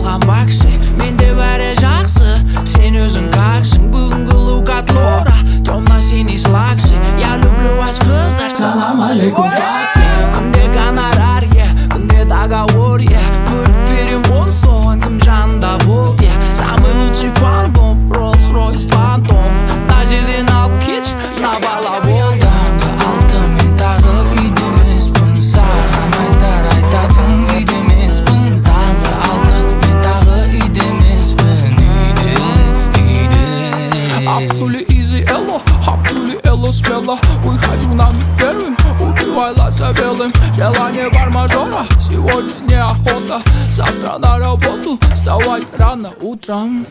алған бақсы, менде бәрі жақсы. Сен өзің каксың, бүгінгі лук от Лора, темно-синий слаксы. Я люблю вас, қыздар, салам алейкум, братцы. Күнде гонорар, күнде договор, бөліп берем 10 соғын, кім жанында болды, самый лучший фантом, Rolls-Royce фантом. Мына жерден алып кетші, мына бала болды. Алды мен тағы үйде емеспін, саған айтатын күйде емеспін. Таңғы алды мен тағы үйде емеспін, үйде. Апнули изи эло, апнули эло смело. Выхожу на миг первым, убивайся белым. Желание бар мажора, сегодня неохота. Завтра на работу, вставать рано утром.